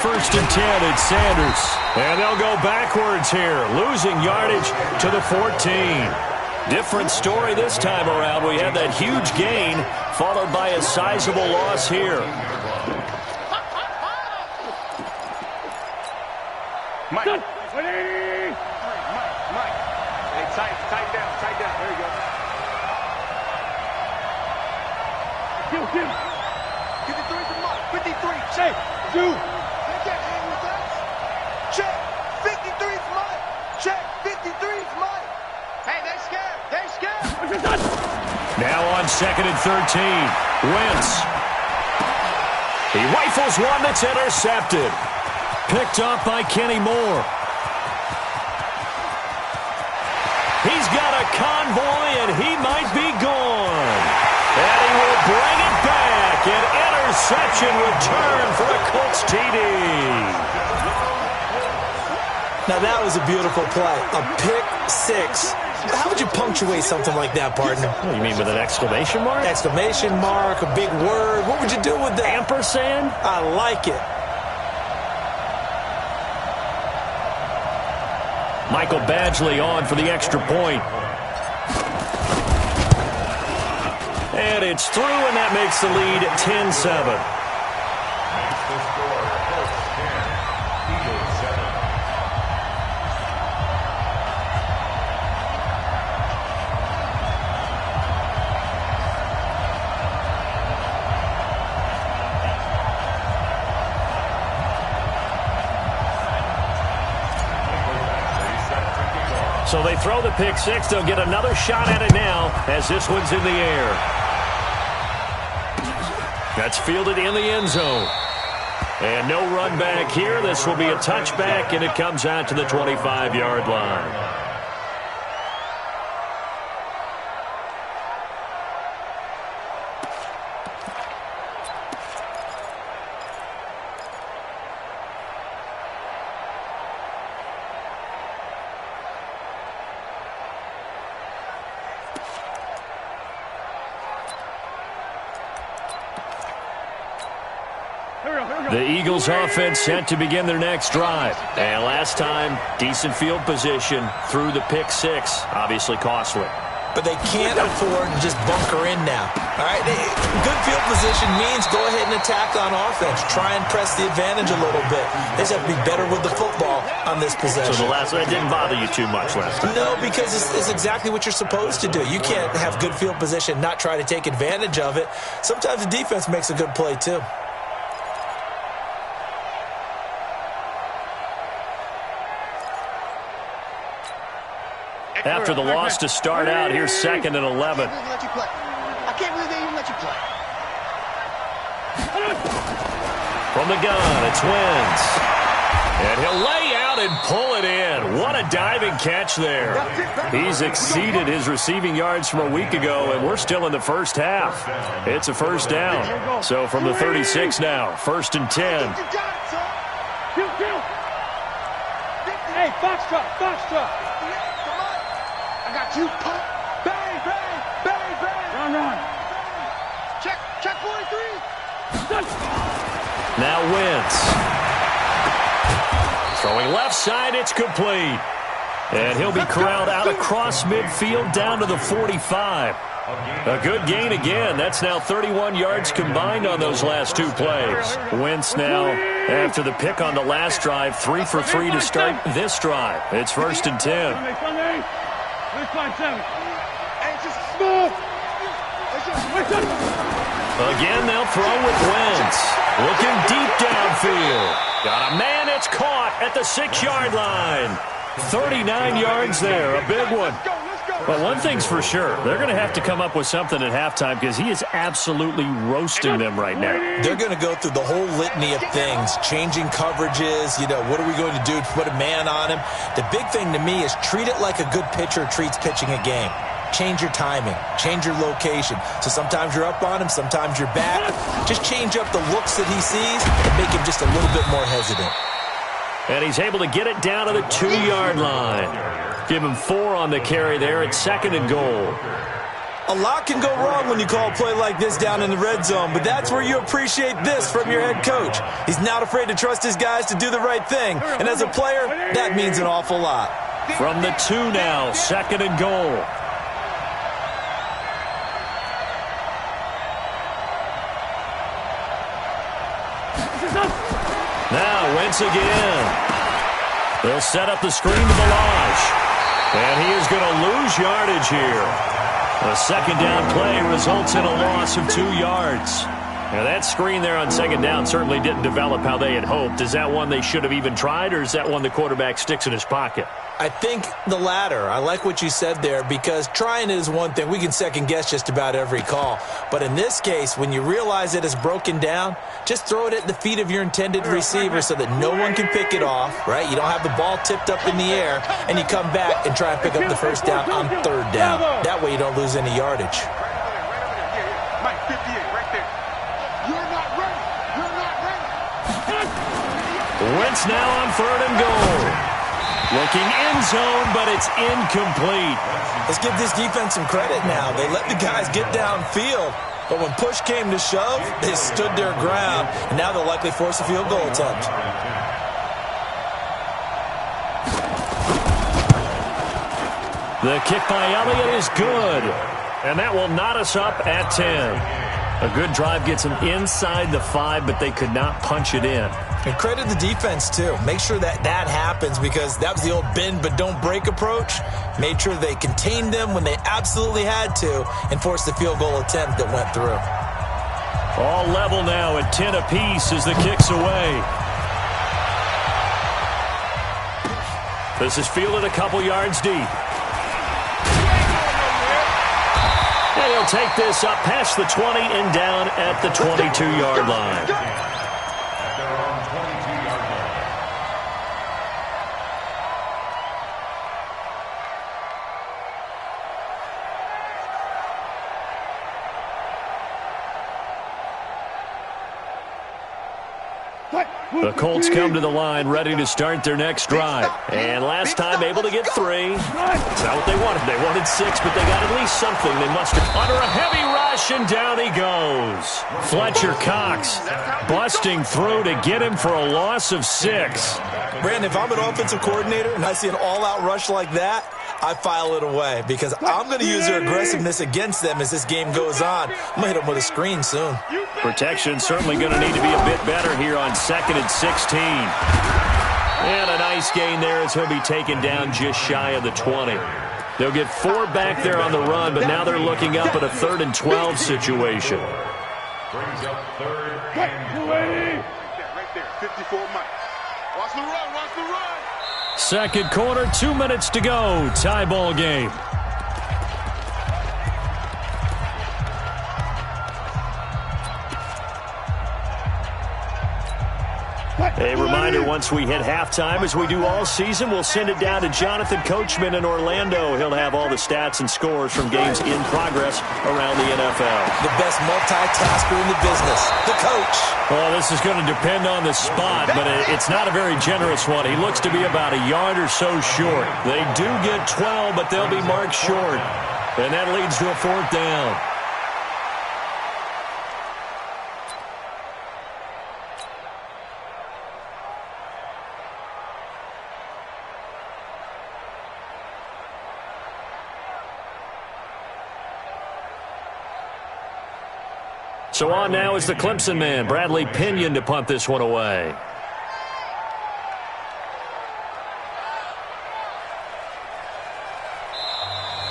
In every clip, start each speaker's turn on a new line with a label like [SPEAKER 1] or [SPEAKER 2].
[SPEAKER 1] First and 10, it's Sanders. And they'll go backwards here, losing yardage to the 14. Different story this time around. We had that huge gain, followed by a sizable loss here.
[SPEAKER 2] Mike. Mike. Hey, tight down. There you go. Give. 53 for Mike. 53. Check. Do. Take that hand with us. Check. 53 for Mike. Check. 53 for Mike. Hey, they scared.
[SPEAKER 1] Now on 2nd and 13. Wentz. He rifles one that's intercepted. Picked up by Kenny Moore. He's got a convoy, and he might be gone. And he will bring it back. An interception return for a Colts TD.
[SPEAKER 3] Now that was a beautiful play. A pick six. How would you punctuate something like that, partner?
[SPEAKER 1] What, you mean with an exclamation mark?
[SPEAKER 3] Exclamation mark, a big word. What would you do with that?
[SPEAKER 1] Ampersand?
[SPEAKER 3] I like it.
[SPEAKER 1] Michael Badgley on for the extra point. And it's through, and that makes the lead 10-7. So they throw the pick six. They'll get another shot at it now as this one's in the air. That's fielded in the end zone. And no run back here. This will be a touchback, and it comes out to the 25-yard line. The Eagles offense set to begin their next drive. And last time, decent field position through the pick six. Obviously costly.
[SPEAKER 3] But they can't afford to just bunker in now. All right, good field position means go ahead and attack on offense. Try and press the advantage a little bit. They just have to be better with the football on this possession.
[SPEAKER 1] So the last one didn't bother you too much last time?
[SPEAKER 3] No, because it's exactly what you're supposed to do. You can't have good field position, not try to take advantage of it. Sometimes the defense makes a good play too.
[SPEAKER 1] After the loss to start out, here's 2nd and 11.
[SPEAKER 2] I can't believe they even let you play.
[SPEAKER 1] From the gun, it's Wentz. And he'll lay out and pull it in. What a diving catch there. He's exceeded his receiving yards from a week ago, and we're still in the first half. It's a first down. So from the 36 now, 1st and 10.
[SPEAKER 2] Hey, Foxtrot. I got you. Bang. Run. Check 43.
[SPEAKER 1] Now Wentz. Throwing left side, it's complete. And he'll be corralled out across midfield down to the 45. A good gain again. That's now 31 yards combined on those last two plays. Wentz now, after the pick on the last drive, 3 for 3 to start this drive. It's 1st and 10. Again, they'll throw with Wentz. Looking deep downfield. Got a man, it's caught at the 6-yard line. 39 yards there, a big one. But one thing's for sure, they're going to have to come up with something at halftime because he is absolutely roasting them right now.
[SPEAKER 3] They're going to go through the whole litany of things, changing coverages, what are we going to do to put a man on him? The big thing to me is treat it like a good pitcher treats pitching a game. Change your timing, change your location. So sometimes you're up on him, sometimes you're back. Just change up the looks that he sees and make him just a little bit more hesitant.
[SPEAKER 1] And he's able to get it down to the 2-yard line. Give him 4 on the carry there at 2nd and goal.
[SPEAKER 3] A lot can go wrong when you call a play like this down in the red zone, but that's where you appreciate this from your head coach. He's not afraid to trust his guys to do the right thing, and as a player, that means an awful lot.
[SPEAKER 1] From the 2 now, 2nd and goal. Now Wentz again. They'll set up the screen to Balazs. And he is going to lose yardage here. A 2nd down play results in a loss of 2 yards. Now that screen there on 2nd down certainly didn't develop how they had hoped. Is that one they should have even tried, or is that one the quarterback sticks in his pocket?
[SPEAKER 3] I think the latter. I like what you said there, because trying it is one thing. We can second guess just about every call. But in this case, when you realize it is broken down, just throw it at the feet of your intended receiver so that no one can pick it off, right? You don't have the ball tipped up in the air, and you come back and try and pick up the 1st down on 3rd down. That way you don't lose any yardage.
[SPEAKER 2] Mike, 58, right there. You're not ready. You're not ready.
[SPEAKER 1] Wentz now on 3rd and goal. Looking end zone, but it's incomplete.
[SPEAKER 3] Let's give this defense some credit now. They let the guys get downfield, but when push came to shove, they stood their ground, and now they'll likely force a field goal attempt.
[SPEAKER 1] The kick by Elliott is good, and that will knot us up at 10. A good drive gets them inside the 5, but they could not punch it in.
[SPEAKER 3] And credit the defense, too. Make sure that happens, because that was the old bend but don't break approach. Made sure they contained them when they absolutely had to and forced the field goal attempt that went through.
[SPEAKER 1] All level now at 10 apiece as the kick's away. This is fielded a couple yards deep. And he'll take this up past the 20 and down at the 22-yard line. The Colts come to the line ready to start their next drive. And last time able to get 3. That's not what they wanted. They wanted 6, but they got at least something. They must have under a heavy rush, and down he goes. Fletcher Cox busting through to get him for a loss of 6.
[SPEAKER 3] Brandon, if I'm an offensive coordinator and I see an all-out rush like that, I file it away, because I'm going to use their aggressiveness against them as this game goes on. I'm going to hit them with a screen soon.
[SPEAKER 1] Protection certainly going to need to be a bit better here on 2nd and 16. And a nice gain there as he'll be taken down just shy of the 20. They'll get 4 back there on the run, but now they're looking up at a 3rd and 12 situation.
[SPEAKER 2] Brings up 3rd and 20. Right there, 54 Mike. Watch the run, watch the run.
[SPEAKER 1] 2nd quarter, 2 minutes to go. Tie ball game. A reminder, once we hit halftime, as we do all season, we'll send it down to Jonathan Coachman in Orlando. He'll have all the stats and scores from games in progress around the NFL.
[SPEAKER 3] The best multitasker in the business, the coach.
[SPEAKER 1] Well, this is going to depend on the spot, but it's not a very generous one. He looks to be about a yard or so short. They do get 12, but they'll be marked short. And that leads to a 4th down. So on now is the Clemson man, Bradley Pinion, to punt this one away.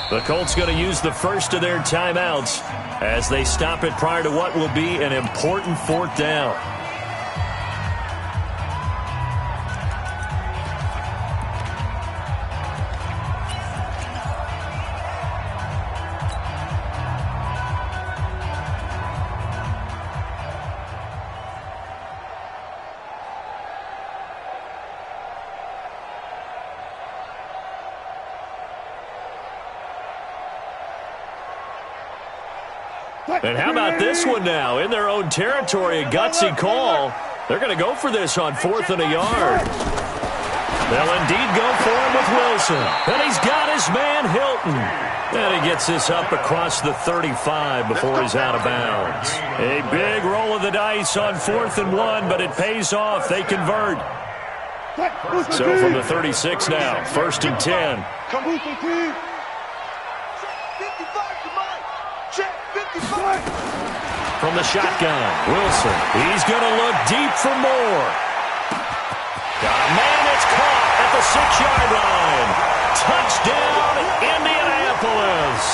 [SPEAKER 1] The Colts going to use the first of their timeouts as they stop it prior to what will be an important 4th down. And how about this one now? In their own territory, a gutsy call. They're going to go for this on 4th and a yard. They'll indeed go for him with Wilson. And he's got his man, Hilton. And he gets this up across the 35 before he's out of bounds. A big roll of the dice on 4th and 1, but it pays off. They convert. So from the 36 now, 1st and 10.
[SPEAKER 2] Come on, 55 to mine. Check 55.
[SPEAKER 1] From the shotgun, Wilson. He's going to look deep for more. Man, it's caught at the 6-yard line. Touchdown, Indianapolis.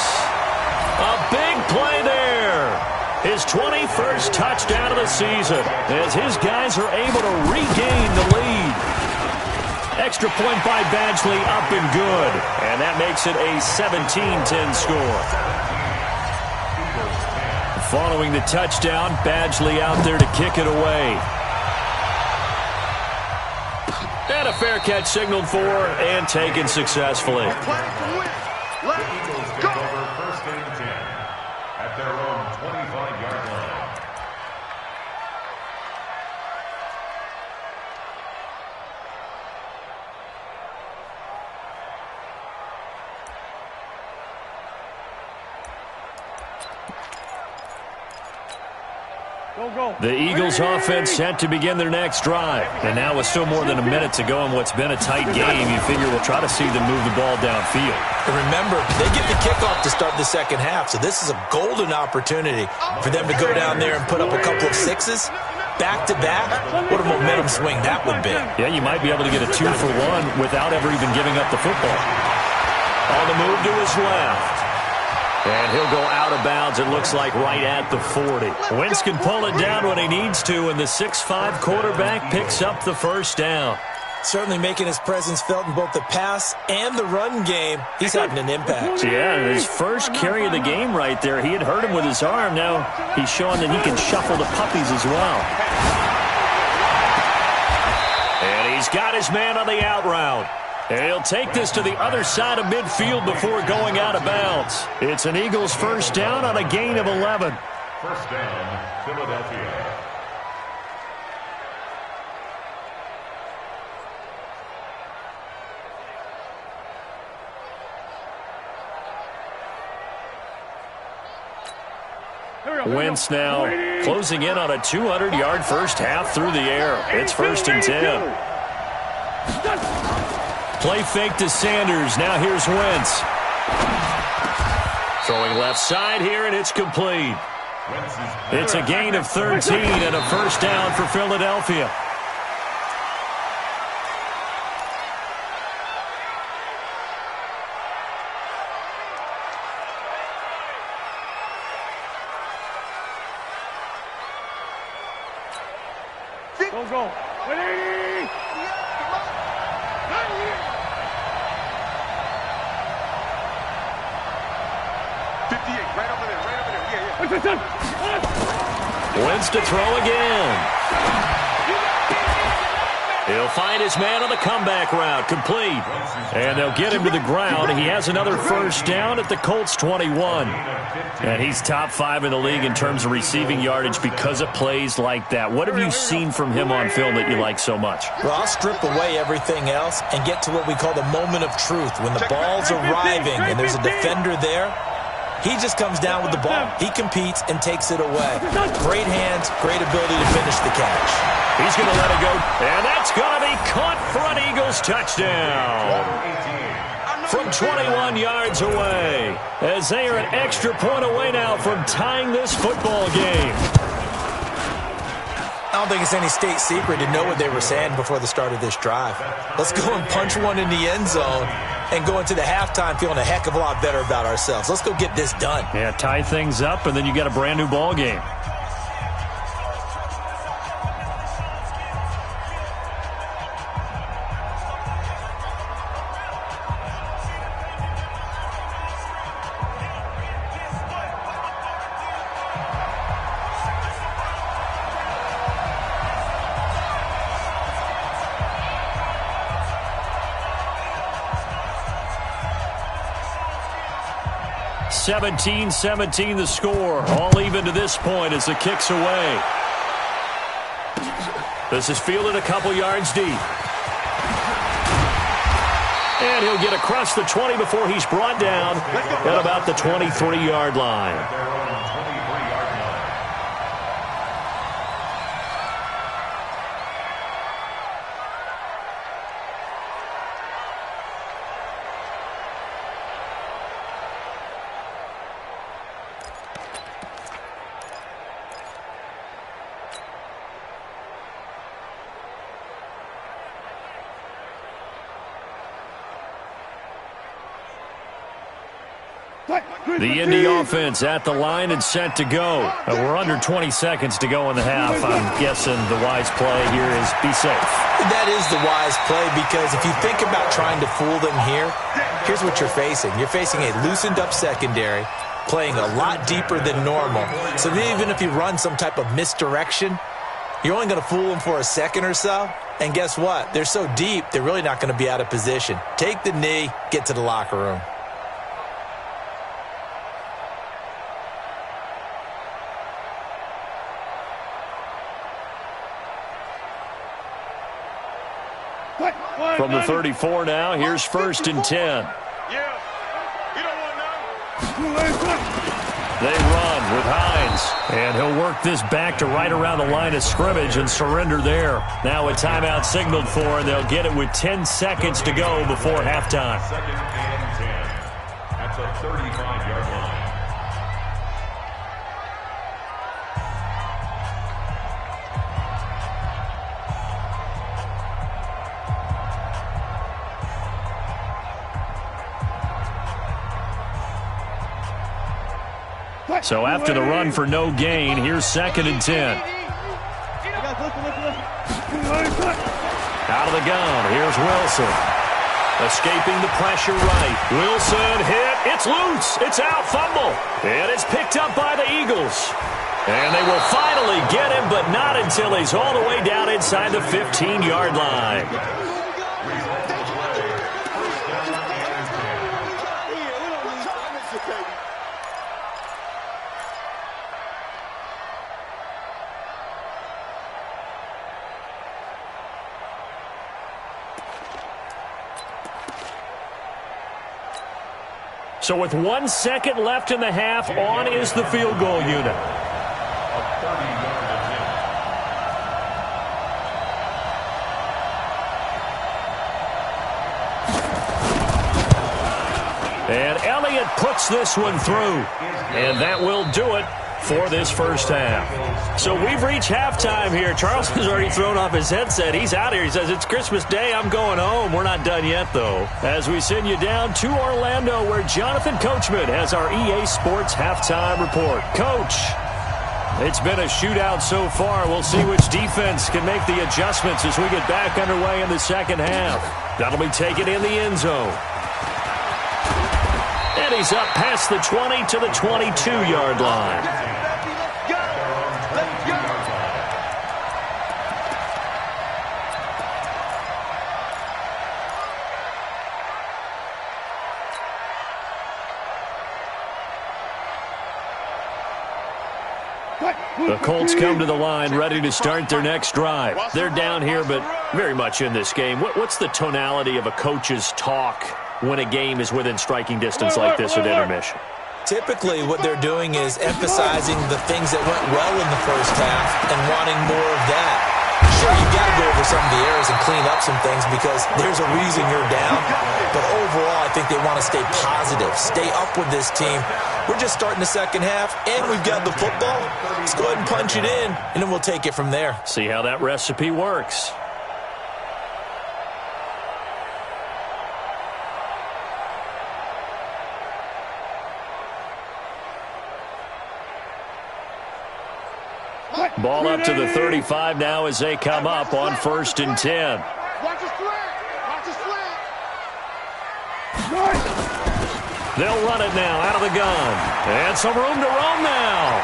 [SPEAKER 1] A big play there. His 21st touchdown of the season as his guys are able to regain the lead. Extra point by Badgley, up and good. And that makes it a 17-10 score. Following the touchdown, Badgley out there to kick it away. And a fair catch signaled for and taken successfully.
[SPEAKER 2] Let's go.
[SPEAKER 4] First and 10 at their own 25-yard line.
[SPEAKER 1] The Eagles offense set to begin their next drive. And now with still more than a minute to go in what's been a tight game, you figure we'll try to see them move the ball downfield.
[SPEAKER 3] And remember, they get the kickoff to start the second half, so this is a golden opportunity for them to go down there and put up a couple of sixes. Back-to-back, what a momentum swing that would be.
[SPEAKER 1] Yeah, you might be able to get a 2-for-1 without ever even giving up the football. On the move to his left. And he'll go out of bounds, it looks like, right at the 40. Wentz can pull it down when he needs to, and the 6'5" quarterback picks up the first down.
[SPEAKER 3] Certainly making his presence felt in both the pass and the run game. He's having an impact.
[SPEAKER 1] Yeah, his first carry of the game right there. He had hurt him with his arm. Now he's showing that he can shuffle the puppies as well. And he's got his man on the out route. And he'll take this to the other side of midfield before going out of bounds. It's an Eagles first down on a gain of 11.
[SPEAKER 4] First down, Philadelphia.
[SPEAKER 1] Wentz now closing in on a 200-yard first half through the air. It's 1st and 10. Play fake to Sanders. Now here's Wentz. Throwing left side here, and it's complete. It's a gain of 13 and a first down for Philadelphia.
[SPEAKER 2] Go. Ready? 58, right over there. Yeah.
[SPEAKER 1] Wentz to throw again. He'll find his man on the comeback route, complete. And they'll get him to the ground. He has another first down at the Colts 21. And he's top 5 in the league in terms of receiving yardage because of plays like that. What have you seen from him on film that you like so much?
[SPEAKER 3] Well, I'll strip away everything else and get to what we call the moment of truth. When the ball's arriving and there's a defender there, he just comes down with the ball. He competes and takes it away. Great hands, great ability to finish the catch.
[SPEAKER 1] He's going to let it go, and that's going to be caught for an Eagles touchdown. From 21 yards away, as they are an extra point away now from tying this football game.
[SPEAKER 3] I don't think it's any state secret to know what they were saying before the start of this drive. Let's go and punch one in the end zone and go into the halftime feeling a heck of a lot better about ourselves. Let's go get this done.
[SPEAKER 1] Yeah, tie things up, and then you get a brand new ball game. (17-17) the score. All even to this point as the kick's away. This is fielded a couple yards deep. And he'll get across the 20 before he's brought down at about the 23-yard line. The Indy offense at the line and set to go. We're under 20 seconds to go in the half. I'm guessing the wise play here is be safe.
[SPEAKER 3] That is the wise play, because if you think about trying to fool them here, here's what you're facing. You're facing a loosened up secondary, playing a lot deeper than normal. So even if you run some type of misdirection, you're only going to fool them for a second or so. And guess what? They're so deep, they're really not going to be out of position. Take the knee, get to the locker room.
[SPEAKER 1] From the 34 now, here's 1st and 10. They run with Hines, and he'll work this back to right around the line of scrimmage and surrender there. Now a timeout signaled for, and they'll get it with 10 seconds to go before halftime.
[SPEAKER 4] 2nd and 10 at the 35-yard line.
[SPEAKER 1] So after the run for no gain, here's 2nd and 10. Out of the gun, here's Wilson. Escaping the pressure right. Wilson hit. It's loose. It's out. Fumble. And it's picked up by the Eagles. And they will finally get him, but not until he's all the way down inside the 15-yard line. So with 1 second left in the half, on is the field goal unit. And Elliott puts this one through. And that will do it for this first half. So we've reached halftime here. Charles has already thrown off his headset. He's out here. He says, it's Christmas Day. I'm going home. We're not done yet, though. As we send you down to Orlando, where Jonathan Coachman has our EA Sports halftime report. Coach, it's been a shootout so far. We'll see which defense can make the adjustments as we get back underway in the second half. That'll be taken in the end zone. And he's up past the 20 to the 22-yard line. The Colts come to the line ready to start their next drive. They're down here, but very much in this game. What's the tonality of a coach's talk when a game is within striking distance like this at intermission?
[SPEAKER 3] Typically, what they're doing is emphasizing the things that went well in the first half and wanting more of that. Sure, you've got to go over some of the errors and clean up some things because there's a reason you're down. But overall, I think they want to stay positive, stay up with this team. We're just starting the second half, and we've got the football. Let's go ahead and punch it in, and then we'll take it from there.
[SPEAKER 1] See how that recipe works. Ball up to the 35 now as they come up on 1st and 10.
[SPEAKER 2] Watch the slant. Watch the slant.
[SPEAKER 1] They'll run it now out of the gun. And some room to roam now.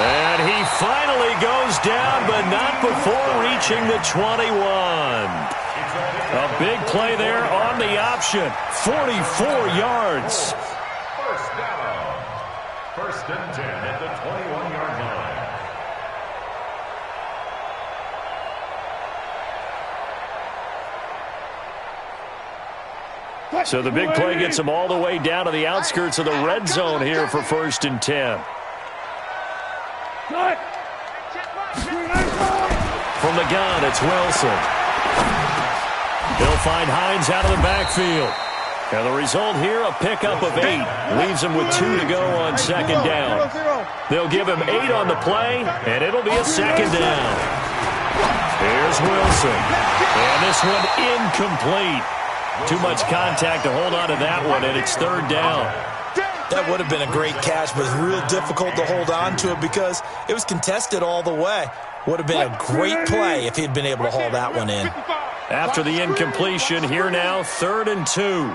[SPEAKER 1] And he finally goes down, but not before reaching the 21. A big play there on the option. 44 yards.
[SPEAKER 4] First down. 1st and 10 at the 21-yard line.
[SPEAKER 1] So the big play gets him all the way down to the outskirts of the red zone here for 1st and 10. From the gun, it's Wilson. He'll find Hines out of the backfield. And the result here, a pickup of 8. Leaves him with 2 to go on 2nd down. They'll give him 8 on the play, and it'll be a 2nd down. Here's Wilson. And this one incomplete. Too much contact to hold on to that one, and it's 3rd down.
[SPEAKER 3] That would have been a great catch, but it's real difficult to hold on to it because it was contested all the way. Would have been a great play if he'd been able to haul that one in.
[SPEAKER 1] After the incompletion, here now, 3rd and 2. They'll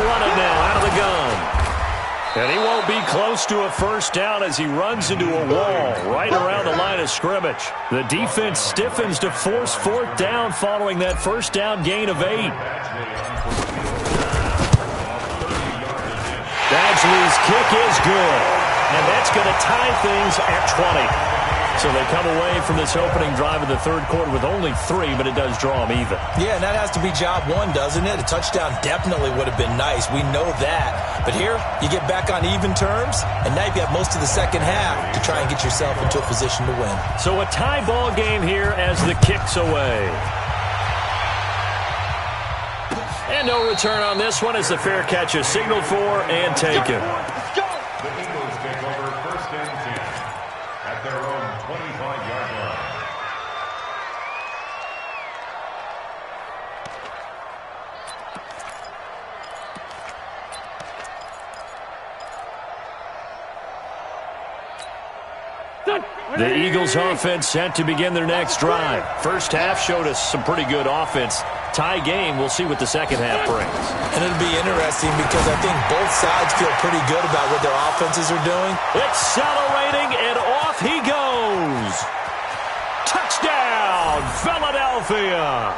[SPEAKER 1] run it now out of the gun. And he won't be close to a 1st down as he runs into a wall right around the line of scrimmage. The defense stiffens to force 4th down following that 1st down gain of 8. Badgley's kick is good, and that's going to tie things at 20. So they come away from this opening drive of the 3rd quarter with only 3, but it does draw them even.
[SPEAKER 3] Yeah, and that has to be job 1, doesn't it? A touchdown definitely would have been nice. We know that. But here, you get back on even terms, and now you've got most of the 2nd half to try and get yourself into a position to win.
[SPEAKER 1] So a tie ball game here as the kick's away. And no return on this one as the fair catch is signaled for and taken.
[SPEAKER 4] The Eagles take over 1st and 10 at their own 25-yard line.
[SPEAKER 1] The Eagles offense set to begin their next drive. First half showed us some pretty good offense. Tie game, we'll see what the second half brings.
[SPEAKER 3] And it'll be interesting because I think both sides feel pretty good about what their offenses are doing.
[SPEAKER 1] Accelerating, and off he goes. Touchdown, Philadelphia.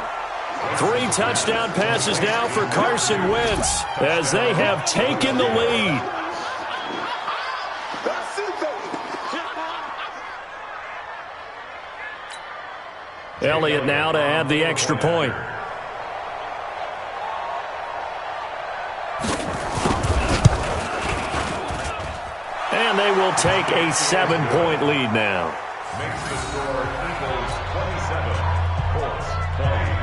[SPEAKER 1] 3 touchdown passes now for Carson Wentz as they have taken the lead. Elliott now to add the extra point. And they will take a 7-point lead now.
[SPEAKER 4] Makes the score Eagles 27, Colts 20.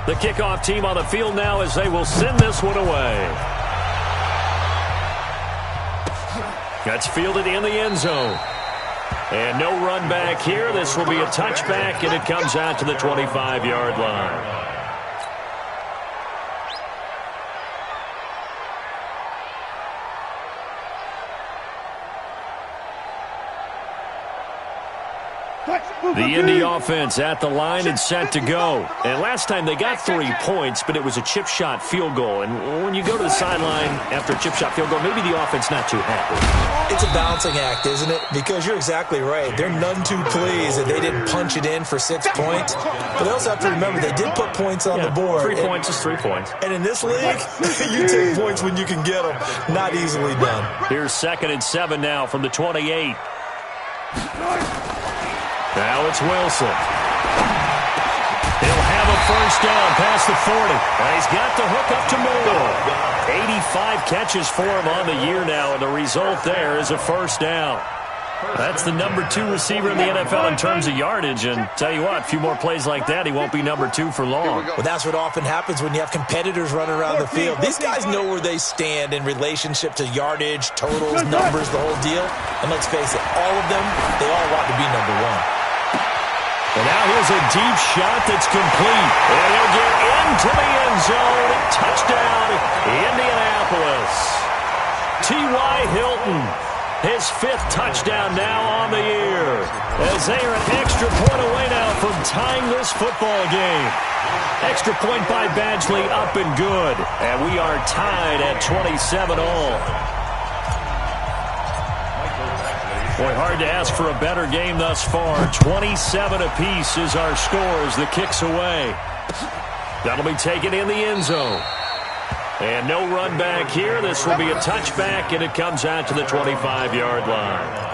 [SPEAKER 1] The kickoff team on the field now as they will send this one away. That's fielded in the end zone. And no run back here. This will be a touchback, and it comes out to the 25-yard line. The Indy offense at the line and set to go. And last time they got 3 points, but it was a chip shot field goal. And when you go to the sideline after a chip shot field goal, maybe the offense not too happy.
[SPEAKER 3] It's a balancing act, isn't it? Because you're exactly right. They're none too pleased that they didn't punch it in for 6 points. But they also have to remember they did put points on the board.
[SPEAKER 1] 3 points is 3 points.
[SPEAKER 3] And in this league, you take points when you can get them. Not easily done.
[SPEAKER 1] Here's 2nd and 7 now from the 28. Now it's Wilson. He'll have a 1st down past the 40. And he's got the hook up to Moore. 85 catches for him on the year now, and the result there is a 1st down. That's the number 2 receiver in the NFL in terms of yardage, and tell you what, a few more plays like that, he won't be number 2 for long.
[SPEAKER 3] Well, that's what often happens when you have competitors running around the field. These guys know where they stand in relationship to yardage, totals, numbers, the whole deal. And let's face it, all of them, they all want to be number 1.
[SPEAKER 1] And now here's a deep shot that's complete. And he'll get into the end zone. Touchdown, Indianapolis. T.Y. Hilton, his 5th touchdown now on the year. As they are an extra point away now from tying this football game. Extra point by Badgley up and good. And we are tied at 27 all. Boy, hard to ask for a better game thus far. 27 apiece is our score as the kick's away. That'll be taken in the end zone. And no run back here. This will be a touchback, and it comes out to the 25-yard line.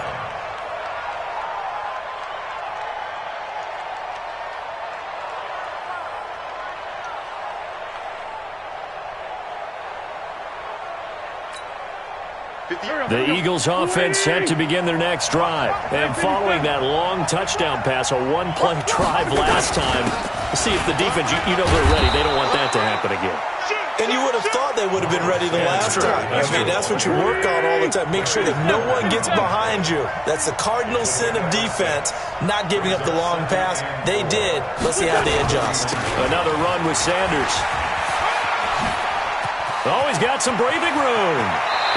[SPEAKER 1] The Eagles offense set to begin their next drive. And following that long touchdown pass, a one-play drive last time, see if the defense, you know they're ready. They don't want that to happen again.
[SPEAKER 3] And you would have thought they would have been ready the last time. I mean, that's what you work on all the time. Make sure that no one gets behind you. That's the cardinal sin of defense, not giving up the long pass. They did. Let's see how they adjust.
[SPEAKER 1] Another run with Sanders. Oh, he's got some breathing room.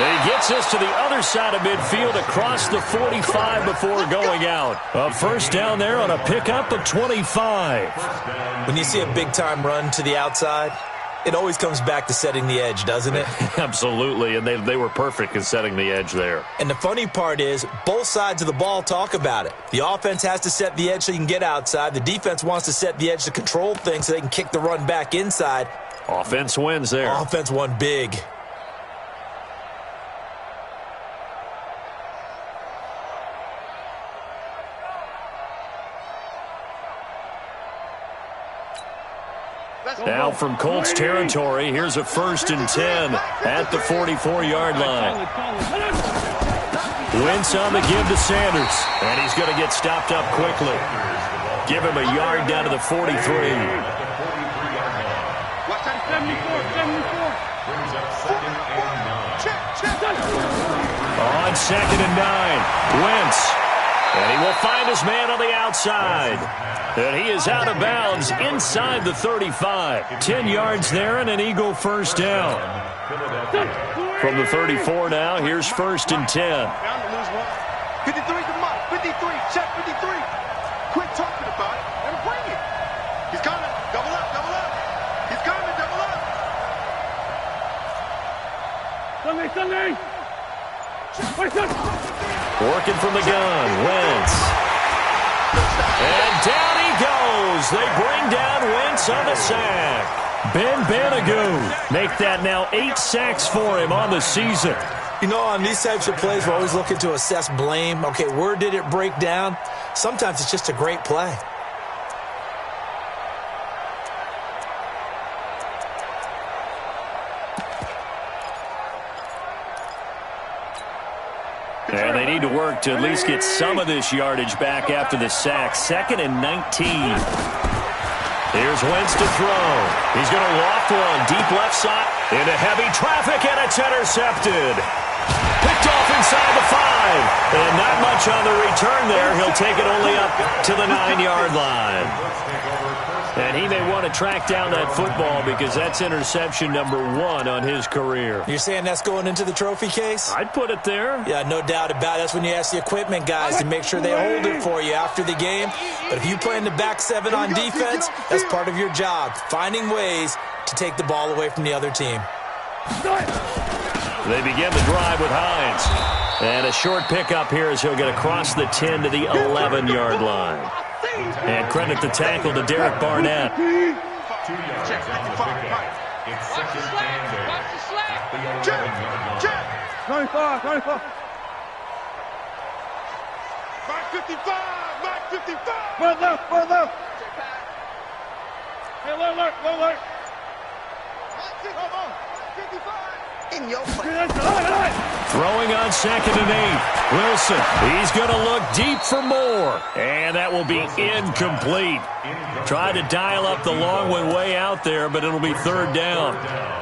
[SPEAKER 1] And he gets us to the other side of midfield across the 45 before going out. A first down there on a pickup of 25.
[SPEAKER 3] When you see a big-time run to the outside, it always comes back to setting the edge, doesn't it?
[SPEAKER 1] Absolutely, and they were perfect in setting the edge there.
[SPEAKER 3] And the funny part is, both sides of the ball talk about it. The offense has to set the edge so you can get outside. The defense wants to set the edge to control things so they can kick the run back inside.
[SPEAKER 1] Offense wins there.
[SPEAKER 3] Offense won big.
[SPEAKER 1] Now from Colts territory, here's a 1st and 10 at the 44-yard line. Wentz on the give to Sanders, and he's going to get stopped up quickly. Give him a yard down to the 43. On 2nd and 9, Wentz. And he will find his man on the outside. And he is out of bounds inside the 35. 10 yards there and an Eagle first down. From the 34 now, here's 1st and 10.
[SPEAKER 2] 53's the mark. 53. Check 53. Quit talking about it and bring it. He's coming. Double up. Double up. He's coming. Double up. Sunday.
[SPEAKER 1] Working from the gun, Wentz. And down he goes. They bring down Wentz on the sack. Ben Banagoo make that now 8 sacks for him on the season.
[SPEAKER 3] You know, on these types of plays, we're always looking to assess blame. Okay, where did it break down? Sometimes it's just a great play.
[SPEAKER 1] And they need to work to at least get some of this yardage back after the sack. 2nd and 19. Here's Wentz to throw. He's going to loft one deep left side into heavy traffic, and it's intercepted. Picked off inside the 5. And not much on the return there. He'll take it only up to the 9-yard line. And he may want to track down that football because that's interception number 1 on his career.
[SPEAKER 3] You're saying that's going into the trophy case?
[SPEAKER 1] I'd put it there.
[SPEAKER 3] Yeah, no doubt about it. That's when you ask the equipment guys to make sure they hold it for you after the game. But if you play in the back 7 on defense, that's part of your job, finding ways to take the ball away from the other team.
[SPEAKER 1] They begin the drive with Hines. And a short pickup here as he'll get across the 10 to the 11-yard line. And credit the tackle to Derek Barnett.
[SPEAKER 4] 2 yards on the pickup. It's 2nd and 10 at the 11-yard line.
[SPEAKER 2] 95. Mark 55. Mark 55. Well left. Hey, look. Come on. 55. In your face.
[SPEAKER 1] Throwing on 2nd and 8. Wilson, he's going to look deep for more. And that will be incomplete. Tried to dial up the long one way out there, but it'll be 3rd down.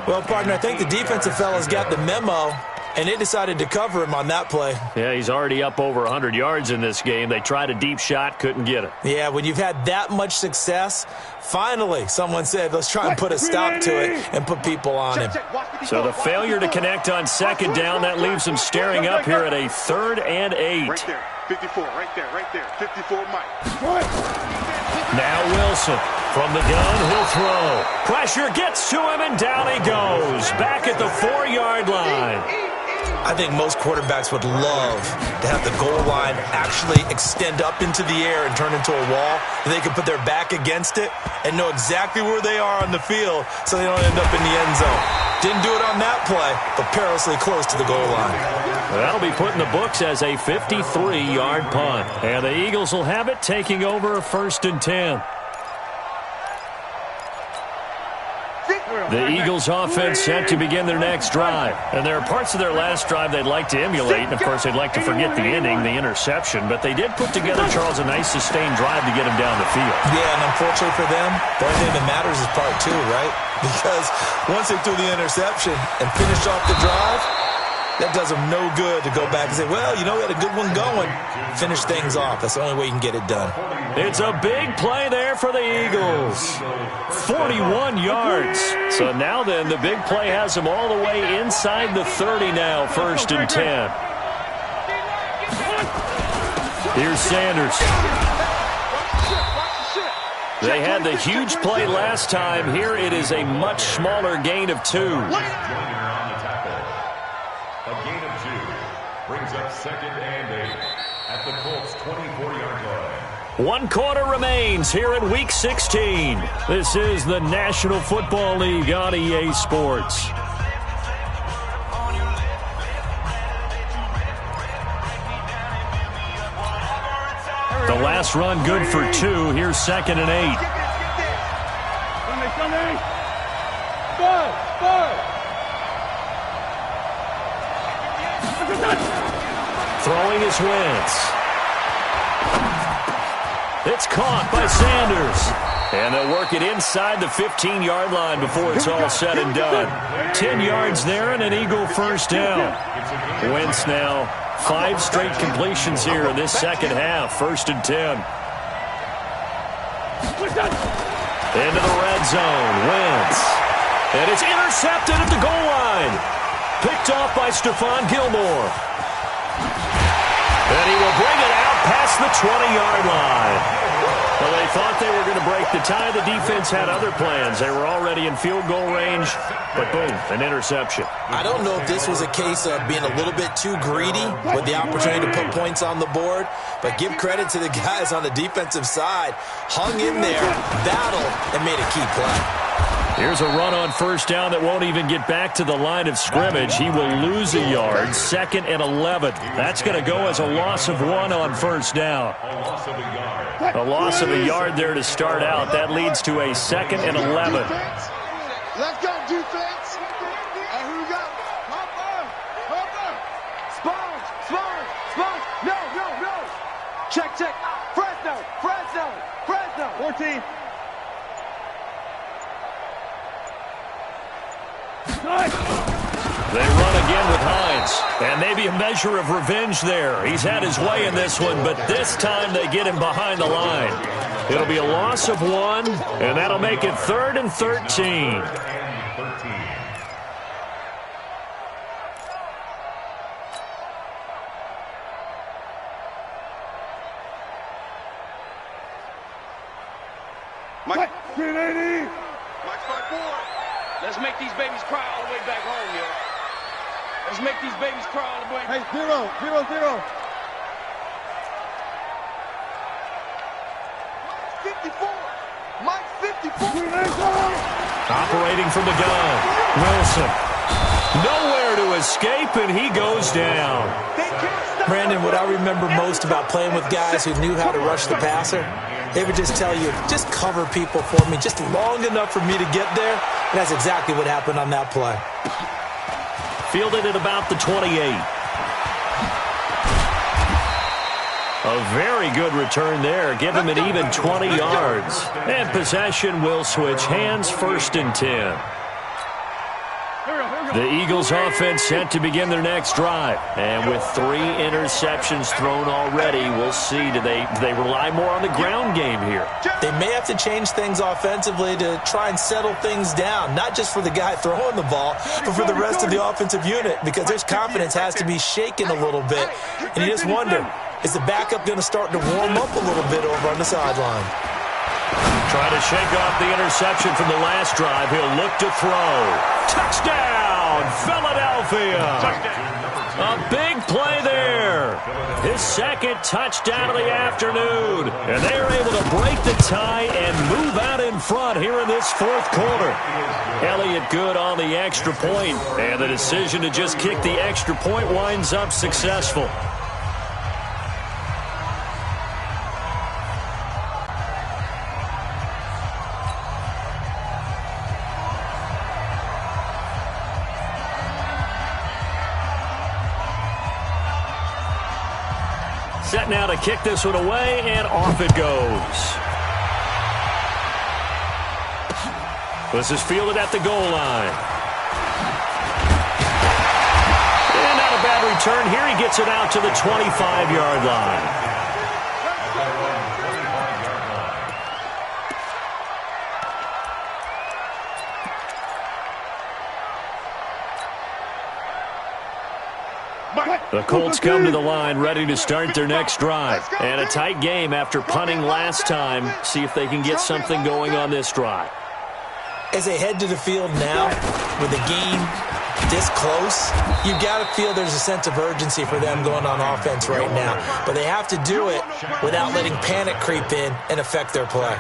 [SPEAKER 3] Well, partner, I think the defensive fellas got the memo, and they decided to cover him on that play.
[SPEAKER 1] Yeah, he's already up over 100 yards in this game. They tried a deep shot, couldn't get it.
[SPEAKER 3] Yeah, when you've had that much success, finally someone said, let's try and put a stop to it and put people on him.
[SPEAKER 1] So the failure to connect on 2nd down, that leaves him staring up here at a 3rd and 8.
[SPEAKER 2] Right there. 54. Right there. 54 Mike.
[SPEAKER 1] Now Wilson from the gun, he'll throw. Pressure gets to him, and down he goes. Back at the 4-yard line.
[SPEAKER 3] I think most quarterbacks would love to have the goal line actually extend up into the air and turn into a wall. And they can put their back against it and know exactly where they are on the field so they don't end up in the end zone. Didn't do it on that play, but perilously close to the goal line.
[SPEAKER 1] That'll be put in the books as a 53-yard punt. And the Eagles will have it, taking over 1st and 10. The Eagles offense set to begin their next drive. And there are parts of their last drive they'd like to emulate. And, of course, they'd like to forget the ending, the interception. But they did put together, Charles, a nice sustained drive to get him down the field.
[SPEAKER 3] Yeah, and unfortunately for them, the only thing that matters is part 2, right? Because once they threw the interception and finished off the drive, that does them no good to go back and say, well, you know, we had a good one going. Finish things off. That's the only way you can get it done.
[SPEAKER 1] It's a big play there for the Eagles. 41 yards. So now then, the big play has them all the way inside the 30 now, 1st and 10. Here's Sanders. They had the huge play last time. Here it is a much smaller gain of 2.
[SPEAKER 4] A gain of 2 brings up 2nd and 8 at the Colts' 24-yard line.
[SPEAKER 1] 1 quarter remains here in Week 16. This is the National Football League on EA Sports. The last run good for 2. Here's 2nd and 8. Throwing his Wentz. It's caught by Sanders. And they'll work it inside the 15-yard line before it's all said and done. 10 yards there and an Eagle first down. Wentz now 5 straight completions here in this second half. 1st and 10. Into the red zone. Wentz. And it's intercepted at the goal line. Picked off by Stephon Gilmore. And he will bring it out past the 20-yard line. Well, they thought they were going to break the tie. The defense had other plans. They were already in field goal range, but boom, an interception.
[SPEAKER 3] I don't know if this was a case of being a little bit too greedy with the opportunity to put points on the board, but give credit to the guys on the defensive side. Hung in there, battled, and made a key play.
[SPEAKER 1] Here's a run on first down that won't even get back to the line of scrimmage. He will lose a yard. 2nd and 11. That's going to go as a loss of 1 on first down. A loss of a yard there to start out. That leads to a 2nd and 11.
[SPEAKER 2] Let's go, defense. Hey, who we got? Hopper. Sponge. No. Check. Fresno. 14.
[SPEAKER 1] They run again with Hines. And maybe a measure of revenge there. He's had his way in this one, but this time they get him behind the line. It'll be a loss of 1, and that'll make it 3rd and 13.
[SPEAKER 2] Mike. 380.
[SPEAKER 5] Mike's 5-4. Let's make these babies cry all the way back home, yo. Let's make these babies cry all the way.
[SPEAKER 2] Hey, 0. 54. Mike 54.
[SPEAKER 1] Operating from the gun. Wilson. Nowhere to escape, and he goes down.
[SPEAKER 3] Brandon, what I remember most about playing with guys who knew how to rush the passer, they would just tell you, just cover people for me just long enough for me to get there. And that's exactly what happened on that play.
[SPEAKER 1] Fielded at about the 28. A very good return there. Give him an even 20 yards. And possession will switch hands. 1st and 10. The Eagles offense set to begin their next drive. And with 3 interceptions thrown already, we'll see. Do they rely more on the ground game here?
[SPEAKER 3] They may have to change things offensively to try and settle things down, not just for the guy throwing the ball, but for the rest of the offensive unit, because their confidence has to be shaken a little bit. And you just wonder, is the backup going to start to warm up a little bit over on the sideline?
[SPEAKER 1] Trying to shake off the interception from the last drive. He'll look to throw. Touchdown, Philadelphia.
[SPEAKER 4] Touchdown.
[SPEAKER 1] A big play there. His second touchdown of the afternoon. And they're able to break the tie and move out in front here in this fourth quarter. Elliott good on the extra point, and the decision to just kick the extra point winds up successful. Set now to kick this one away, and off it goes. This is fielded at the goal line. And not a bad return here. He gets it out to the 25-yard line. The Colts come to the line ready to start their next drive. And a tight game after punting last time. See if they can get something going on this drive.
[SPEAKER 3] As they head to the field now, with the game this close, you've got to feel there's a sense of urgency for them going on offense right now. But they have to do it without letting panic creep in and affect their play.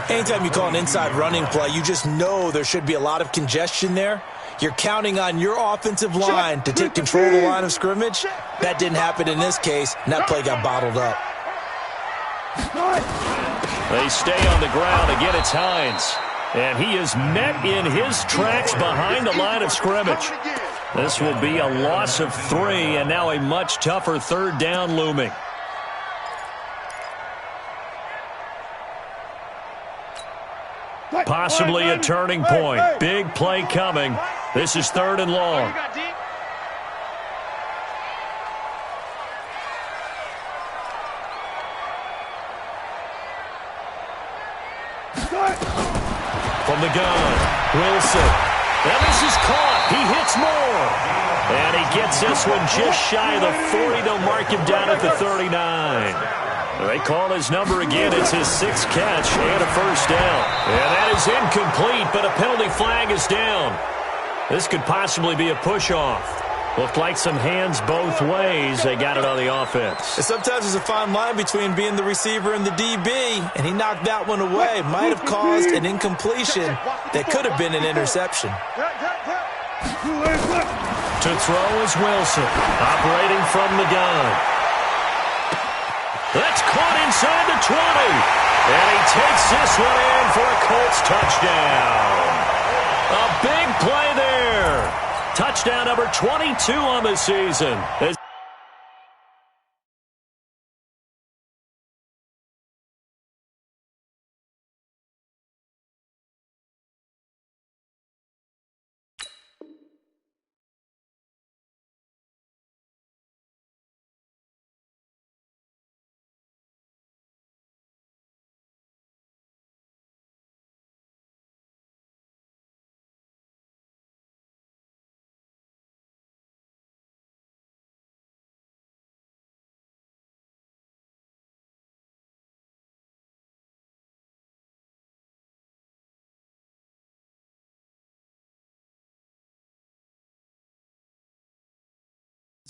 [SPEAKER 3] Anytime you call an inside running play, you just know there should be a lot of congestion there. You're counting on your offensive line to take control of the line of scrimmage. That didn't happen in this case, and that play got bottled up.
[SPEAKER 1] They stay on the ground. Again, it's Hines. And he is met in his tracks behind the line of scrimmage. This will be a loss of 3, and now a much tougher third down looming. Possibly a turning point. Big play coming. This is 3rd and long. From the gun, Wilson. And this is caught. He hits more. And he gets this one just shy of the 40. They'll mark him down at the 39. They call his number again. It's his 6th catch and a first down. And that is incomplete, but a penalty flag is down. This could possibly be a push-off. Looked like some hands both ways. They got it on the offense.
[SPEAKER 3] And sometimes there's a fine line between being the receiver and the DB, and he knocked that one away. Might have caused an incompletion that could have been an interception.
[SPEAKER 1] To throw is Wilson, operating from the gun. That's caught inside the 20. And he takes this one in for a Colts touchdown. A big play there. Touchdown number 22 on the season.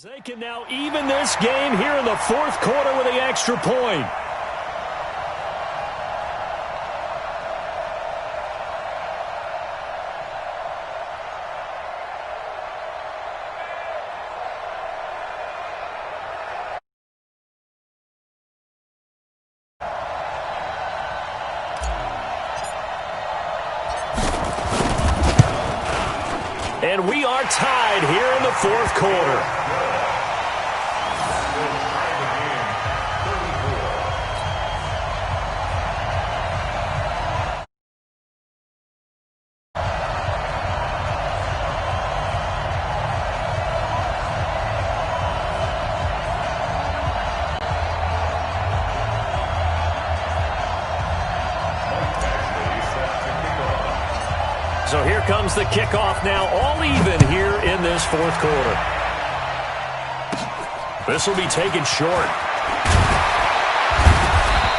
[SPEAKER 1] They can now even this game here in the 4th quarter with the extra point. And we are tied here in the 4th quarter. So here comes the kickoff now, all even here in this 4th quarter. This will be taken short.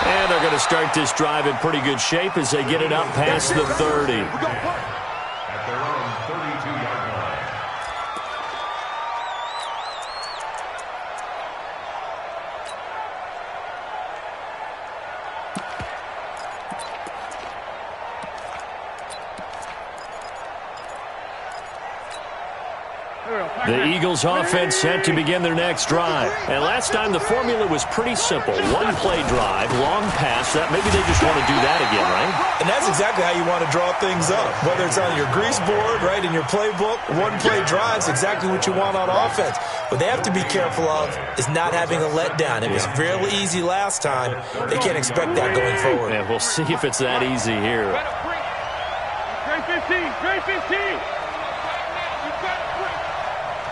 [SPEAKER 1] And they're going to start this drive in pretty good shape as they get it up past the 30.
[SPEAKER 4] At their own 32-yard line.
[SPEAKER 1] The Eagles offense set to begin their next drive. And last time the formula was pretty simple. One play drive, long pass. That maybe they just want to do that again, right?
[SPEAKER 3] And that's exactly how you want to draw things up. Whether it's on your grease board, right, in your playbook, one play drive is exactly what you want on offense. What they have to be careful of is not having a letdown. It was really easy last time. They can't expect that going forward.
[SPEAKER 1] And we'll see if it's that easy here.
[SPEAKER 5] Trey 15, Trey 15.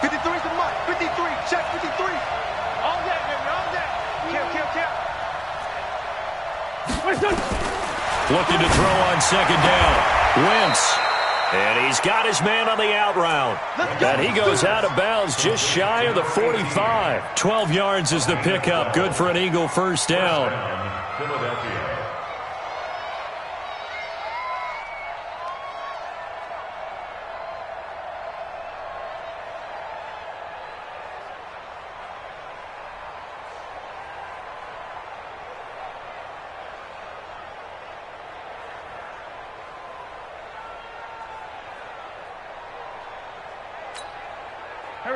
[SPEAKER 2] 53's the mark. 53. Check 53.
[SPEAKER 5] All that, baby, all that.
[SPEAKER 2] Kill.
[SPEAKER 1] Looking to throw on second down. Wentz. And he's got his man on the out route. And he goes out of bounds just shy of the 45. 12 yards is the pickup. Good for an Eagle first down.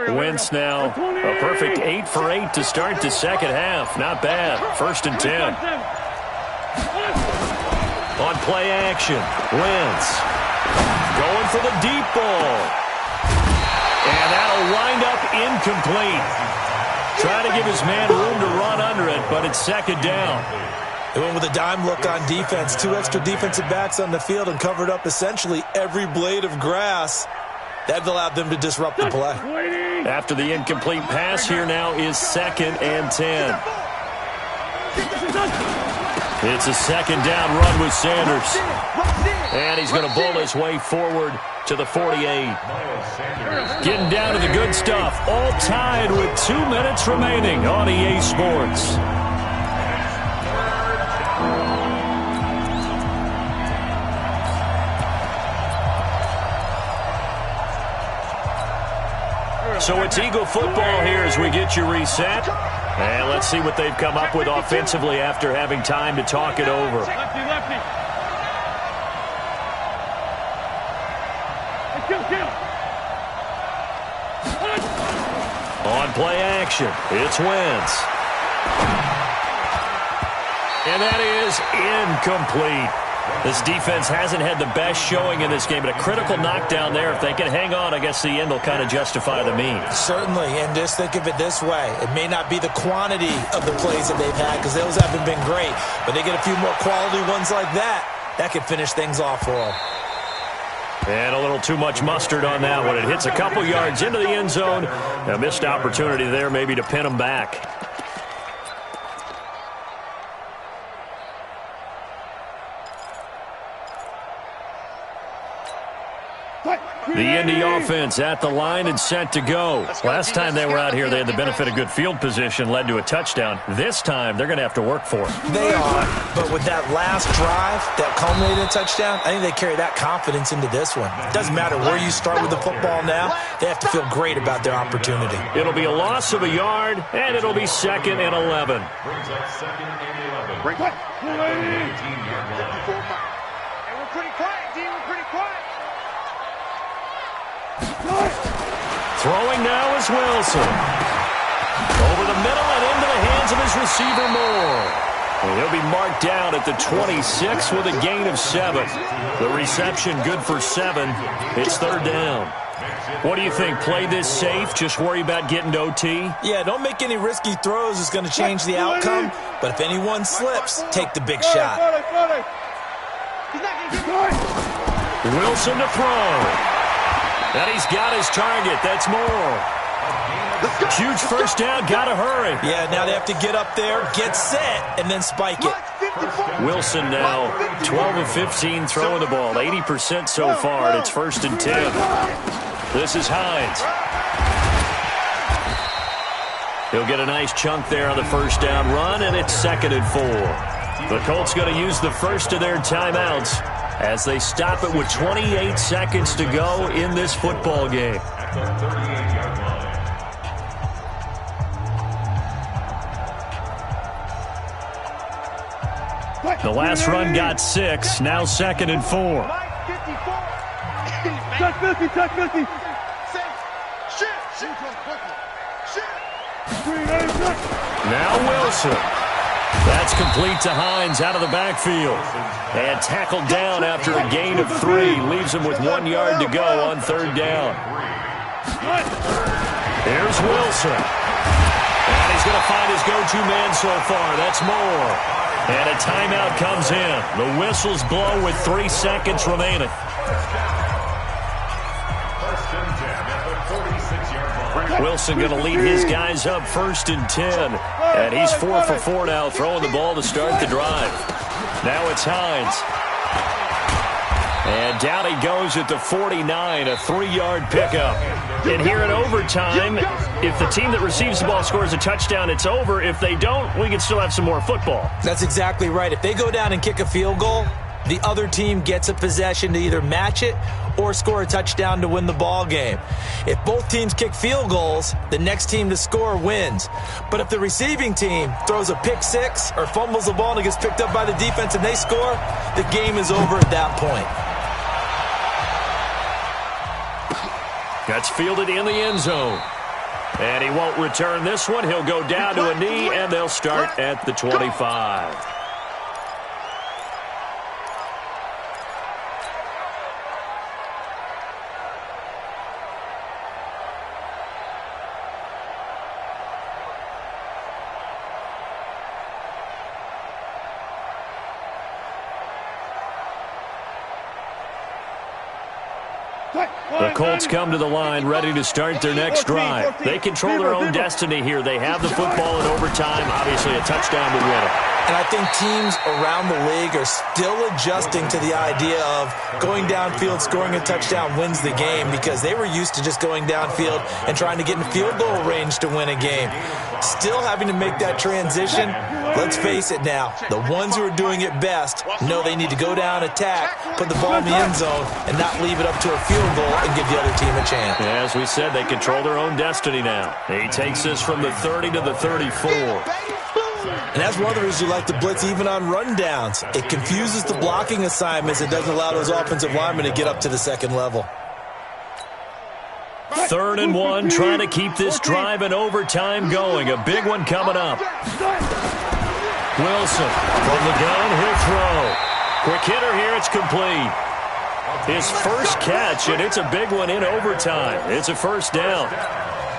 [SPEAKER 1] Wentz now a perfect 8 for 8 to start the second half. Not bad. 1st and 10. On play action, Wentz going for the deep ball. And that'll wind up incomplete. Trying to give his man room to run under it, but it's second down.
[SPEAKER 3] They went with a dime look on defense. 2 extra defensive backs on the field and covered up essentially every blade of grass. That allowed them to disrupt the play.
[SPEAKER 1] After the incomplete pass, here now is 2nd and 10. It's a second down run with Sanders. And he's going to bowl his way forward to the 48. Getting down to the good stuff. All tied with 2 minutes remaining on EA Sports. So it's Eagle football here as we get you reset. And let's see what they've come up with offensively after having time to talk it over.
[SPEAKER 5] Lefty, lefty.
[SPEAKER 1] On play action, it's Wentz. And that is incomplete. This defense hasn't had the best showing in this game, but a critical knockdown there. If they can hang on, I guess the end will kind of justify the means.
[SPEAKER 3] Certainly, and just think of it this way. It may not be the quantity of the plays that they've had because those haven't been great, but they get a few more quality ones like that. That could finish things off for them.
[SPEAKER 1] And a little too much mustard on that one. It hits a couple yards into the end zone. A missed opportunity there maybe to pin them back. The Indy offense at the line and set to go. Last time they were out here, they had the benefit of good field position, led to a touchdown. This time, they're going to have to work for it.
[SPEAKER 3] They are, but with that last drive that culminated in a touchdown, I think they carry that confidence into this one. It doesn't matter where you start with the football now. They have to feel great about their opportunity.
[SPEAKER 1] It'll be a loss of a yard, and it'll be 2nd and 11.
[SPEAKER 2] Brings up 2nd and 11. Break it. 18-yard line.
[SPEAKER 5] Hey, we're pretty quiet, D. We're pretty quiet.
[SPEAKER 1] Throwing now is Wilson. Over the middle and into the hands of his receiver Moore. And he'll be marked down at the 26 with a gain of 7. The reception good for 7. It's 3rd down. What do you think? Play this safe? Just worry about getting to OT?
[SPEAKER 3] Yeah, don't make any risky throws. It's going to change the outcome. But if anyone slips, take the big shot.
[SPEAKER 1] Wilson to throw. And he's got his target. That's Moore. Huge first down. Got to hurry.
[SPEAKER 3] Yeah, now they have to get up there, get set, and then spike it.
[SPEAKER 1] Wilson now 12 of 15 throwing the ball. 80% so far. And it's 1st and 10. This is Hines. He'll get a nice chunk there on the first down run, and it's 2nd and 4. The Colts going to use the first of their timeouts as they stop it with 28 seconds to go in this football game. The last run got 6, now 2nd and 4.
[SPEAKER 2] Touch 50, touch 50.
[SPEAKER 1] Now Wilson. That's complete to Hines out of the backfield. And tackled down after a gain of 3. Leaves him with 1 yard to go on 3rd down. Here's Wilson. And he's going to find his go-to man so far. That's Moore. And a timeout comes in. The whistles blow with 3 seconds remaining. Wilson going to lead his guys up 1st and 10. And he's 4 for 4 now, throwing the ball to start the drive. Now it's Hines. And down he goes at the 49, a 3-yard pickup. And here in overtime, if the team that receives the ball scores a touchdown, it's over. If they don't, we can still have some more football.
[SPEAKER 3] That's exactly right. If they go down and kick a field goal, the other team gets a possession to either match it or score a touchdown to win the ball game. If both teams kick field goals, the next team to score wins. But if the receiving team throws a pick 6 or fumbles the ball and it gets picked up by the defense and they score, the game is over at that point.
[SPEAKER 1] That's fielded in the end zone. And he won't return this one. He'll go down to a knee, and they'll start at the 25. The Colts come to the line ready to start their next drive. They control their own destiny here. They have the football in overtime, obviously a touchdown to win it.
[SPEAKER 3] And I think teams around the league are still adjusting to the idea of going downfield, scoring a touchdown wins the game, because they were used to just going downfield and trying to get in field goal range to win a game. Still having to make that transition. Let's face it now, the ones who are doing it best know they need to go down, attack, put the ball in the end zone, and not leave it up to a field goal and give the other team a chance.
[SPEAKER 1] As we said, they control their own destiny now. He takes this from the 30 to the 34.
[SPEAKER 3] And that's one of the reasons you like to blitz even on rundowns. It confuses the blocking assignments. It doesn't allow those offensive linemen to get up to the second level.
[SPEAKER 1] 3rd and 1, trying to keep this drive in overtime going. A big one coming up. Wilson from the gun, he'll throw. Quick hitter here, it's complete. His first catch, and it's a big one in overtime. It's a 1st down.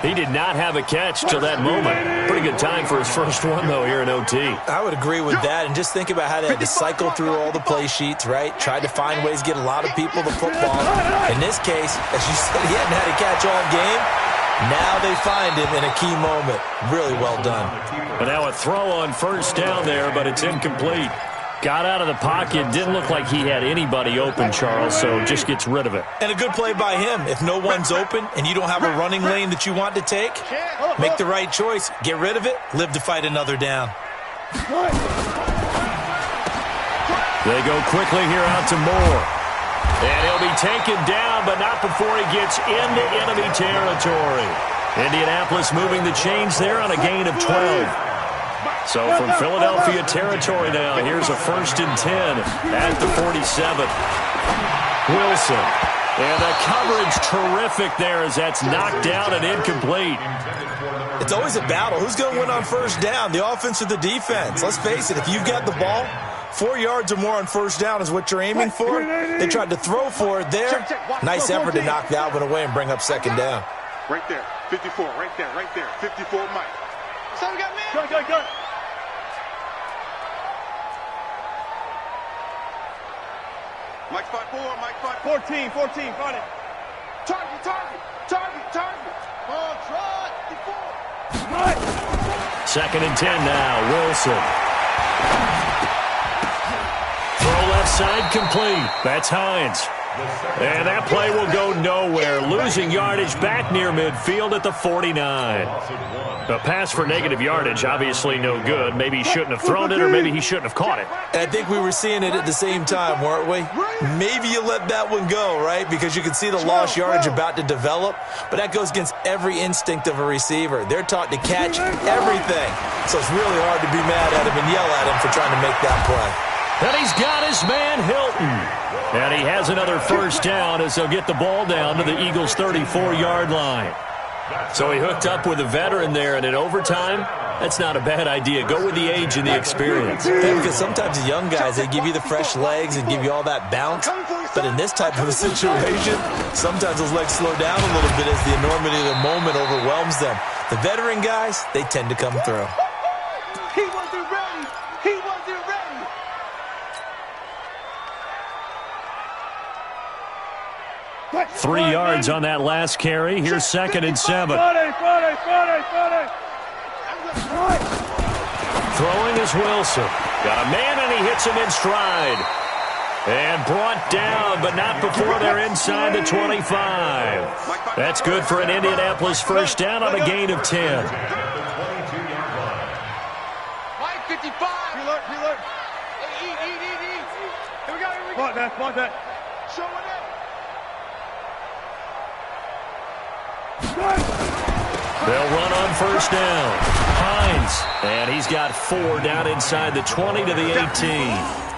[SPEAKER 1] He did not have a catch till that moment. Pretty good time for his first one, though, here in OT.
[SPEAKER 3] I would agree with that, and just think about how they had to cycle through all the play sheets, right? Tried to find ways to get a lot of people the football. In this case, as you said, he hadn't had a catch all game. Now they find him in a key moment. Really well done.
[SPEAKER 1] But now a throw on 1st down there, but it's incomplete. Got out of the pocket. Didn't look like he had anybody open, Charles, so just gets rid of it.
[SPEAKER 3] And a good play by him. If no one's open and you don't have a running lane that you want to take, make the right choice. Get rid of it. Live to fight another down.
[SPEAKER 1] They go quickly here out to Moore. And he'll be taken down, but not before he gets into enemy territory. Indianapolis moving the chains there on a gain of 12. So from Philadelphia territory now, here's a 1st and 10 at the 47. Wilson. And the coverage terrific there as that's knocked down and incomplete.
[SPEAKER 3] It's always a battle. Who's going to win on 1st down, the offense or the defense? Let's face it, if you've got the ball, 4 yards or more on 1st down is what you're aiming for. They tried to throw for it there. Nice effort to knock that one away and bring up 2nd down.
[SPEAKER 2] Right there, 54, right there, 54, Mike. So we got man. Go. Mike 5-4, Mike 5. 14, find it. Target. Ball trot, 54.
[SPEAKER 1] 2nd and 10 now, Wilson. Throw left side complete. That's Hines. And that play will go nowhere. Losing yardage back near midfield at the 49. A pass for negative yardage, obviously no good. Maybe he shouldn't have thrown it, or maybe he shouldn't have caught it.
[SPEAKER 3] And I think we were seeing it at the same time, weren't we? Maybe you let that one go, right? Because you can see the lost yardage about to develop. But that goes against every instinct of a receiver. They're taught to catch everything. So it's really hard to be mad at him and yell at him for trying to make that play.
[SPEAKER 1] And he's got his man Hilton. And he has another 1st down as they'll get the ball down to the Eagles' 34-yard line. So he hooked up with a veteran there, and in overtime, that's not a bad idea. Go with the age and the experience.
[SPEAKER 3] Yeah, because sometimes the young guys, they give you the fresh legs and give you all that bounce. But in this type of a situation, sometimes those legs slow down a little bit as the enormity of the moment overwhelms them. The veteran guys, they tend to come through.
[SPEAKER 2] He wasn't ready. He wasn't ready.
[SPEAKER 1] Three yards on that last carry. Here's 2nd and 7. Throwing is Wilson. Got a man, and he hits him in stride. And brought down, but not before they're inside the 25. That's good for an Indianapolis first down on a gain of 10.
[SPEAKER 5] Mike, 55.
[SPEAKER 2] Reload.
[SPEAKER 5] Hey, eat. Here we go.
[SPEAKER 2] Spot that. Show it up.
[SPEAKER 1] They'll run on first down. Hines, and he's got 4 down inside the 20 to the 18.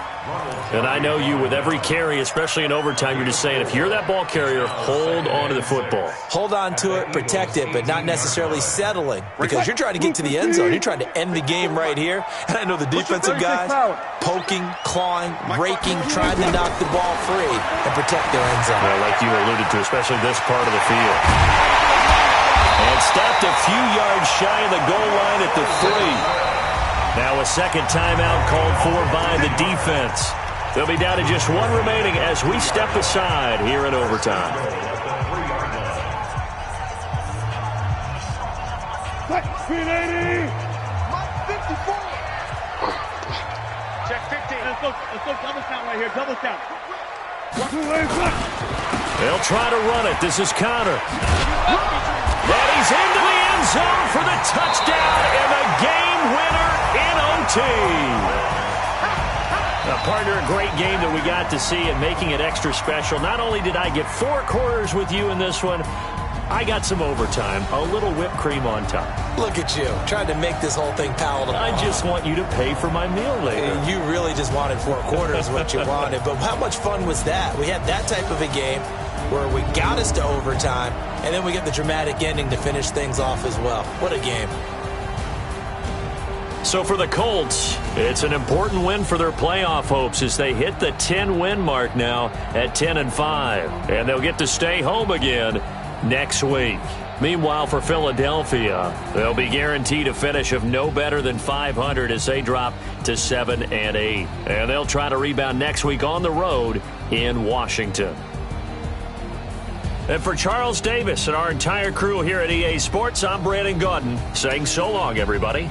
[SPEAKER 1] And I know you, with every carry, especially in overtime, you're just saying, if you're that ball carrier, hold on to the football.
[SPEAKER 3] Hold on to it, protect it, but not necessarily settling, because you're trying to get to the end zone. You're trying to end the game right here. And I know the defensive guys poking, clawing, raking, trying to knock the ball free and protect their end zone.
[SPEAKER 1] Well, like you alluded to, especially this part of the field. And stopped a few yards shy of the goal line at the 3. Now a second timeout called for by the defense. They'll be down to just 1 remaining as we step aside here in overtime.
[SPEAKER 2] Check 15. Let's go double count right here. Double count.
[SPEAKER 1] They'll try to run it. This is Connor. And he's into the end zone for the touchdown and the game winner in OT. Now, partner, a great game that we got to see, and making it extra special. Not only did I get 4 quarters with you in this one, I got some overtime, a little whipped cream on top.
[SPEAKER 3] Look at you, trying to make this whole thing palatable.
[SPEAKER 1] I just want you to pay for my meal later.
[SPEAKER 3] You really just wanted 4 quarters, what you wanted. But how much fun was that? We had that type of a game where we got us to overtime, and then we get the dramatic ending to finish things off as well. What a game.
[SPEAKER 1] So for the Colts, it's an important win for their playoff hopes as they hit the 10-win mark now at 10-5. And they'll get to stay home again next week. Meanwhile, for Philadelphia, they'll be guaranteed a finish of no better than 500 as they drop to 7-8. And they'll try to rebound next week on the road in Washington. And for Charles Davis and our entire crew here at EA Sports, I'm Brandon Gaudin saying so long, everybody.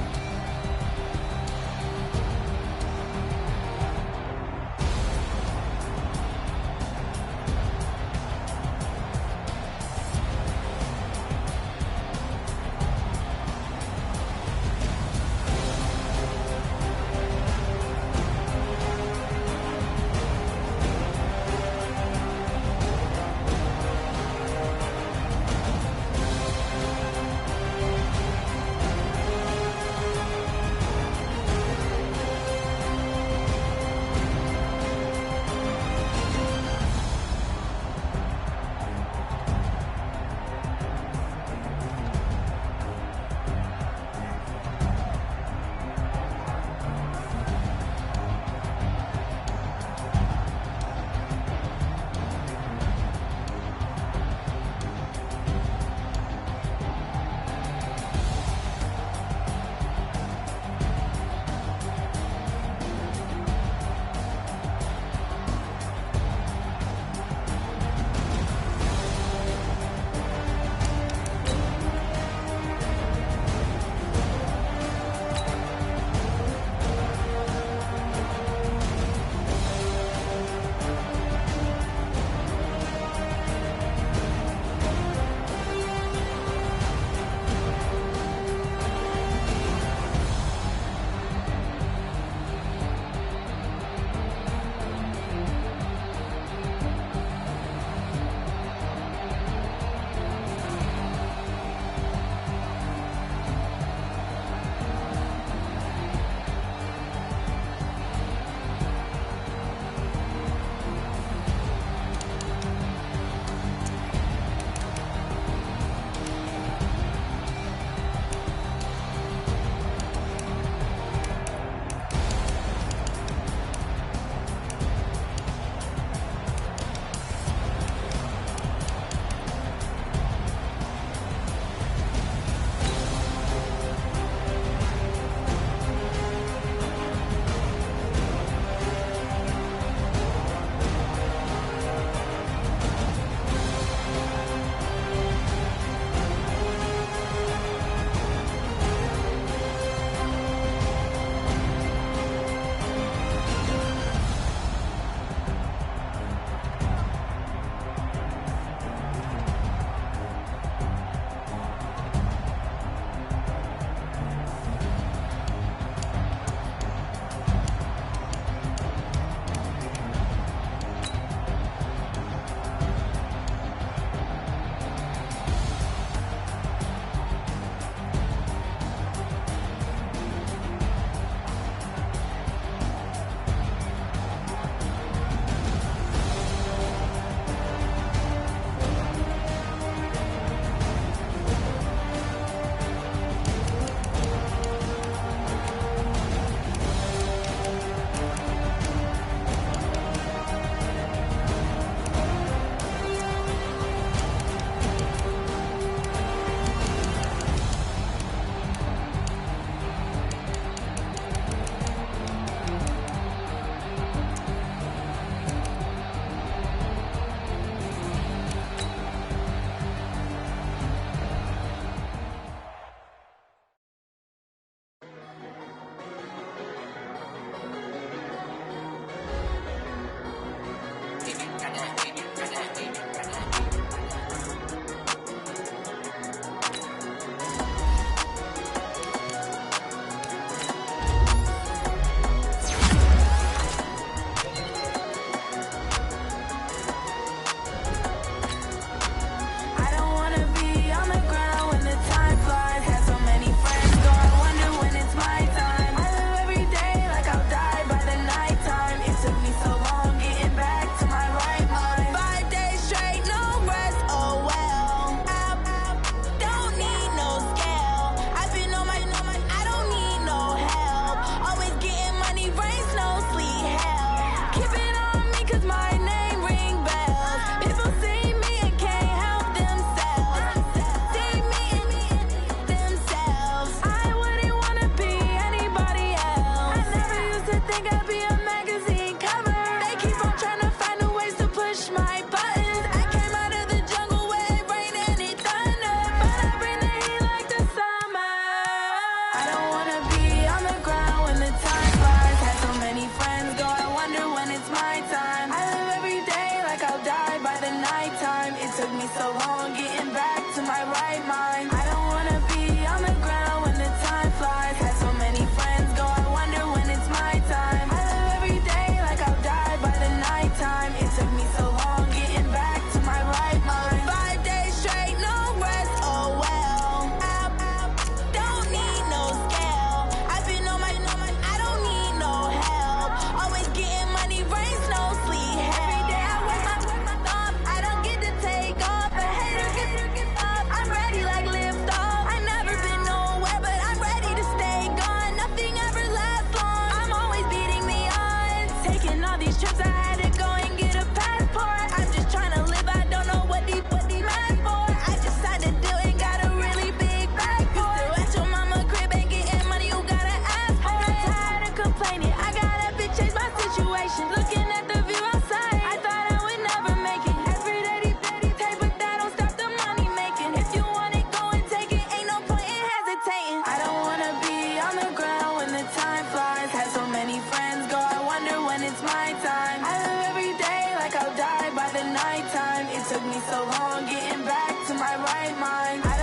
[SPEAKER 6] wanna be on the ground when the time flies. Had so many friends go, I wonder when it's my time. I live every day like I'll die by the nighttime. It took me so long getting back to my right mind.